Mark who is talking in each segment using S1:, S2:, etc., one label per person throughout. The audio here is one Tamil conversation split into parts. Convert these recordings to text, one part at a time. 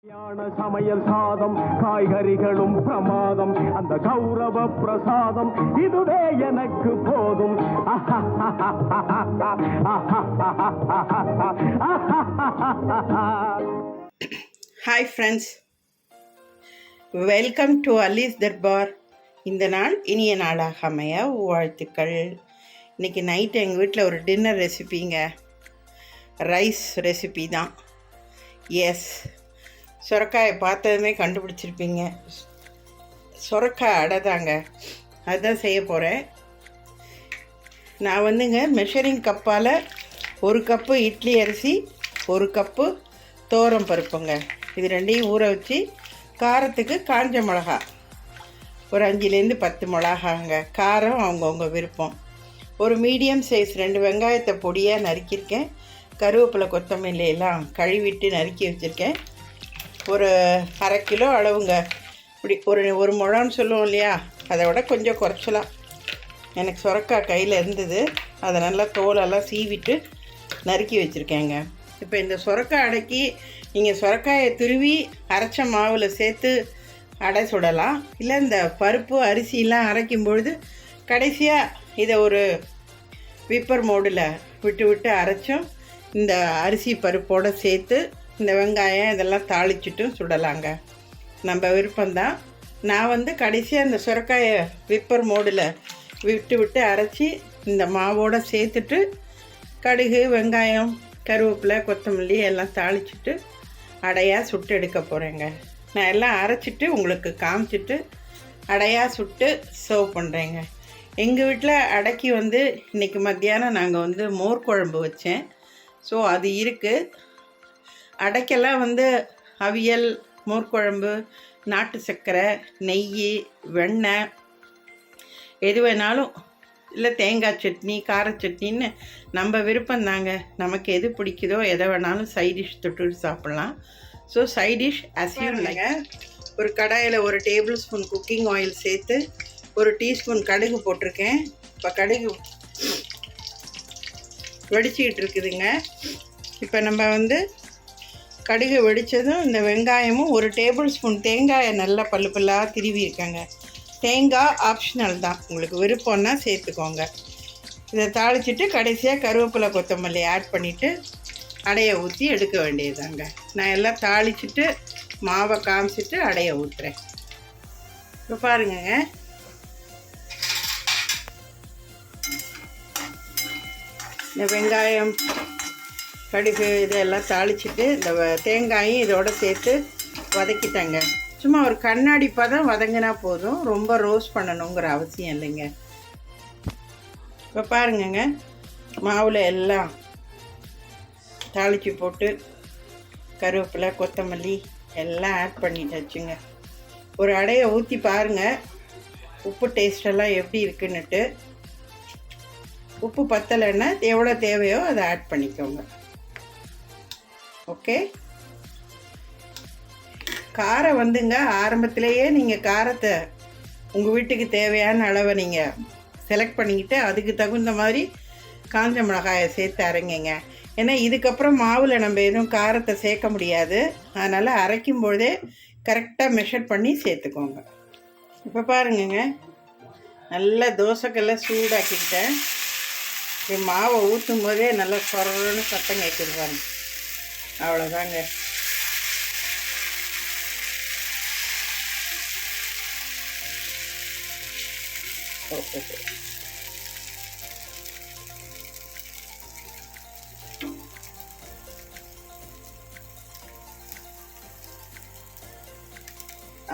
S1: சமையல் சாதம் காய்கறிகளும் பிரமாதம் அந்த கௌரவ பிரசாதம் இதுவே எனக்கு போதும்.
S2: Hi friends, welcome to Ali's Darbar. இந்த நாள் இனிய நாளாக அமைய வாழ்த்துக்கள். இன்றைக்கி நைட்டு எங்கள் வீட்டில் ஒரு டின்னர் ரெசிபிங்க, ரைஸ் ரெசிபி தான். எஸ், சுரக்காயை பார்த்ததுமே கண்டுபிடிச்சிருப்பீங்க, சுரக்காய் அடை தாங்க. அதுதான் செய்ய போகிறேன். நான் மெஷரிங் கப்பால் 1 கப்பு இட்லி அரிசி, 1 கப்பு தோரம் பருப்புங்க, இது ரெண்டையும் ஊற வச்சு காரத்துக்கு காஞ்ச மிளகா ஒரு 5லேருந்து 10 மிளகாங்க, காரம் அவங்கவுங்க விருப்பம். ஒரு மீடியம் சைஸ் 2 வெங்காயத்தை பொடியாக நறுக்கியிருக்கேன். கருவேப்பிலை கொத்தமல்லி எல்லாம் கழுவிட்டு நறுக்கி வச்சுருக்கேன். ஒரு 1/2 கிலோ அளவுங்க, இப்படி ஒரு முழம்னு சொல்லுவோம் இல்லையா, அதை விட கொஞ்சம் குறைச்சலாம். எனக்கு சுரக்காய் கையில் இருந்தது, அதை நல்லா தோலெல்லாம் சீவிட்டு நறுக்கி வச்சுருக்கேங்க. இப்போ இந்த சுரக்காய் அடைக்கி நீங்கள் சுரக்காயை துருவி அரைச்ச மாவில் சேர்த்து அடை சுடலாம். இல்லை இந்த பருப்பு அரிசிலாம் அரைக்கும் பொழுது கடைசியாக இதை ஒரு விப்பர் மோடில் விட்டு அரைச்சும் இந்த அரிசி பருப்போடு சேர்த்து இந்த வெங்காயம் இதெல்லாம் தாளிச்சிட்டும் சுடலாங்க, நம்ம விருப்பம்தான். நான் கடைசியாக இந்த சுரக்காயை விப்பர் மோடில் விட்டு அரைச்சி இந்த மாவோடு சேர்த்துட்டு கடுகு வெங்காயம் கருவேப்பிலை கொத்தமல்லி எல்லாம் தாளிச்சிட்டு அடையாக சுட்டு எடுக்க போகிறேங்க. நான் எல்லாம் அரைச்சிட்டு உங்களுக்கு காமிச்சிட்டு அடையாக சுட்டு சர்வ் பண்ணுறேங்க. எங்கள் வீட்டில் அடைக்கி இன்றைக்கி மத்தியானம் நாங்கள் மோர் குழம்பு வச்சேன். ஸோ அது இருக்குது. அடைக்கெல்லாம் அவியல், மோர் குழம்பு, நாட்டு சர்க்கரை, நெய், வெண்ணெய் எது வேணாலும், இல்லை தேங்காய் சட்னி, கார சட்னின்னு நம்ம விருப்பம்தாங்க. நமக்கு எது பிடிக்குதோ எதை வேணாலும் சைட் டிஷ் தொட்டு சாப்பிட்லாம். ஸோ சைட் டிஷ் அசியும் இல்லைங்க. ஒரு கடாயில் 1 டேபிள் ஸ்பூன் குக்கிங் ஆயில் சேர்த்து 1 டீஸ்பூன் கடுகு போட்டிருக்கேன். இப்போ கடுகு வெடிச்சிக்கிட்டு இருக்குதுங்க. இப்போ நம்ம கடுகு வெடித்ததும் இந்த வெங்காயமும் 1 டேபிள் ஸ்பூன் தேங்காயை நல்லா பல்லாக திருவி இருக்கேங்க. தேங்காய் ஆப்ஷனல் தான், உங்களுக்கு விருப்பம்னா சேர்த்துக்கோங்க. இதை தாளிச்சிட்டு கடைசியாக கருவேப்பிலை கொத்தமல்லி ஆட் பண்ணிவிட்டு அடையை ஊற்றி எடுக்க வேண்டியதாங்க. நான் எல்லாம் தாளிச்சிட்டு மாவை காமிச்சிட்டு அடையை ஊற்றுறேன். இப்போ பாருங்கங்க, இந்த வெங்காயம் கடுகு இதெல்லாம் தாளிச்சிட்டு இந்த தேங்காயும் இதோடு சேர்த்து வதக்கிட்டாங்க. சும்மா ஒரு கண்ணாடி பதம் வதங்கினா போதும், ரொம்ப ரோஸ்ட் பண்ணணுங்கிற அவசியம் இல்லைங்க. இப்போ பாருங்கங்க, மாவில் எல்லாம் தாளித்து போட்டு கருவேப்பிலை கொத்தமல்லி எல்லாம் ஆட் பண்ணிட்டாச்சுங்க. ஒரு அடையை ஊற்றி பாருங்கள், உப்பு டேஸ்டெல்லாம் எப்படி இருக்குன்னுட்டு. உப்பு பத்தலைன்னா எவ்வளோ தேவையோ அதை ஆட் பண்ணிக்கோங்க. ஓகே, காரம் ஆரம்பத்திலேயே நீங்கள் காரத்தை உங்கள் வீட்டுக்கு தேவையான அளவை நீங்கள் செலக்ட் பண்ணிக்கிட்டு அதுக்கு தகுந்த மாதிரி காஞ்ச மிளகாயை சேர்த்து அரைங்க. ஏன்னா இதுக்கப்புறம் மாவில் நம்ம எதுவும் காரத்தை சேர்க்க முடியாது, அதனால் அரைக்கும் பொழுதே கரெக்டாக மெஷர் பண்ணி சேர்த்துக்கோங்க. இப்போ பாருங்கங்க, நல்லா தோசைக்கல்ல சூடாக்கிக்கிட்டேன். மாவை ஊற்றும் போதே நல்லா சொரன்னு சத்தம் கேட்குது பாருங்க. அவ்வளோதாங்க. ஓகே,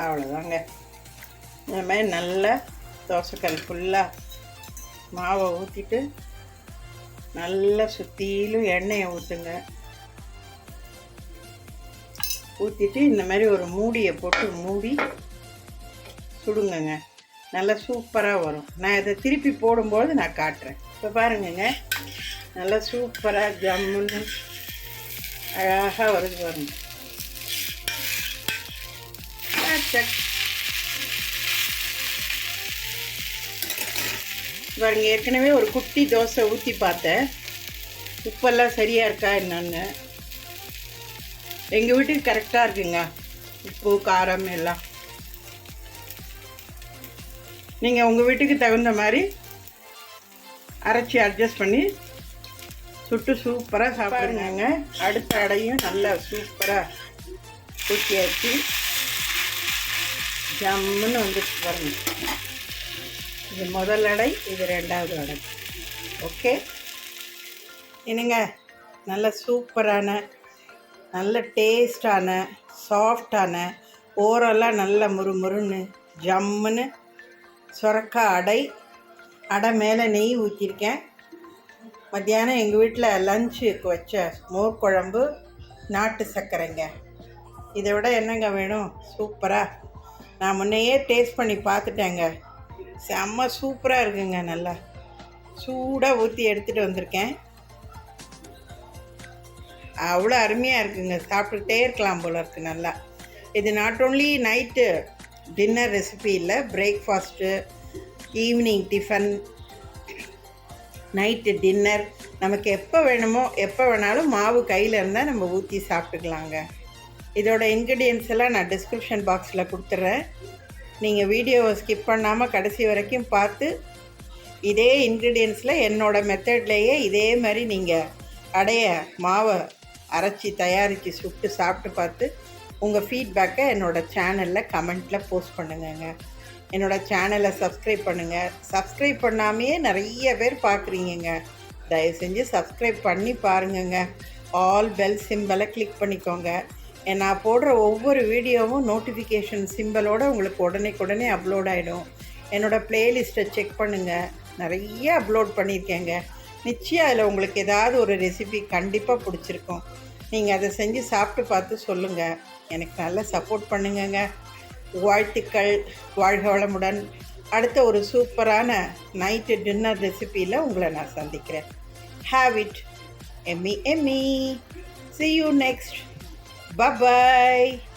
S2: அவ்வளோதாங்க. இந்த மாதிரி நல்லா தோசைக்கல் ஃபுல்லாக மாவை ஊற்றிட்டு நல்லா சுற்றிலும் எண்ணெயை ஊற்றுங்க. ஊற்றிட்டு இந்த மாதிரி ஒரு மூடியை போட்டு மூடி சுடுங்கங்க, நல்லா சூப்பராக வரும். நான் இதை திருப்பி போடும்போது நான் காட்டுறேன். இப்போ பாருங்கங்க, நல்லா சூப்பராக ஜம்முன்னு அழகாக வருது பாருங்க. பாருங்க, ஏற்கனவே ஒரு குட்டி தோசை ஊற்றி பார்த்தேன், உப்பெல்லாம் சரியாக இருக்கா என்னன்னு. எங்கள் வீட்டுக்கு கரெக்டாக இருக்குங்க. உப்பு காரம் எல்லாம் நீங்கள் உங்கள் வீட்டுக்கு தகுந்த மாதிரி அரைச்சி அட்ஜஸ்ட் பண்ணி சுட்டு சூப்பராக சாப்பிடுங்க. அடுத்த அடையும் நல்லா சூப்பராக ஊற்றியாச்சு. ஜம்முன்னு வந்துட்டு பாருங்க. இது முதல் அடை, இது ரெண்டாவது அடை. ஓகே, என்னங்க நல்ல சூப்பரான நல்ல டேஸ்டான சாஃப்டான ஓரெல்லாம் நல்ல முறுமுறுன்னு ஜம்முன்னு சுரக்காய் அடை மேலே நெய் ஊற்றிருக்கேன். மத்தியானம் எங்கள் வீட்டில் லஞ்சுக்கு வச்ச மோர் குழம்பு நாட்டு சர்க்கரைங்க. இதை விட என்னங்க வேணும்? சூப்பராக நான் முன்னையே டேஸ்ட் பண்ணி பார்த்துட்டேங்க. செம்ம சூப்பராக இருக்குங்க. நல்லா சூடாக ஊற்றி எடுத்துகிட்டு வந்திருக்கேன். அவ்வளோ அருமையாக இருக்குங்க. சாப்பிட்டுக்கிட்டே இருக்கலாம் போல இருக்குது நல்லா. இது not only night dinner recipe இல்லை, breakfast, evening tiffin, night dinner, நமக்கு எப்போ வேணுமோ எப்போ வேணாலும் மாவு கையில் இருந்தால் நம்ம ஊற்றி சாப்பிட்டுக்கலாங்க. இதோட இன்க்ரீடியன்ஸ் எல்லாம் நான் டிஸ்கிரிப்ஷன் பாக்ஸில் கொடுத்துட்றேன். நீங்கள் வீடியோவை ஸ்கிப் பண்ணாமல் கடைசி வரைக்கும் பார்த்து இதே இன்க்ரீடியன்ஸில் என்னோடய மெத்தட்லேயே இதே மாதிரி நீங்கள் அடைய மாவை அரைச்சி தயாரித்து சுட்டு சாப்பிட்டு பார்த்து உங்கள் ஃபீட்பேக்கை என்னோடய சேனலில் கமெண்ட்டில் போஸ்ட் பண்ணுங்கங்க. என்னோடய சேனலை சப்ஸ்கிரைப் பண்ணுங்கள். சப்ஸ்கிரைப் பண்ணாமையே நிறைய பேர் பார்க்குறீங்கங்க. தயவு செஞ்சு சப்ஸ்கிரைப் பண்ணி பாருங்கங்க. ஆல் பெல் சிம்பலை கிளிக் பண்ணிக்கோங்க. நான் போடுற ஒவ்வொரு வீடியோவும் நோட்டிஃபிகேஷன் சிம்பலோடு உங்களுக்கு உடனே அப்லோட் ஆகிடும். என்னோடய ப்ளேலிஸ்ட்டை செக் பண்ணுங்கள். நிறைய அப்லோட் பண்ணியிருக்கேங்க. நிச்சயம் அதில் உங்களுக்கு ஏதாவது ஒரு ரெசிபி கண்டிப்பாக பிடிச்சிருக்கும். நீங்கள் அதை செஞ்சு சாப்பிட்டு பார்த்து சொல்லுங்கள். எனக்கு நல்லா சப்போர்ட் பண்ணுங்கங்க. வாழ்த்துக்கள். வாழ்க வளமுடன். அடுத்த ஒரு சூப்பரான நைட்டு டின்னர் ரெசிபியில் உங்களை நான் சந்திக்கிறேன். Have it. Emmy. See you next. Bye-bye.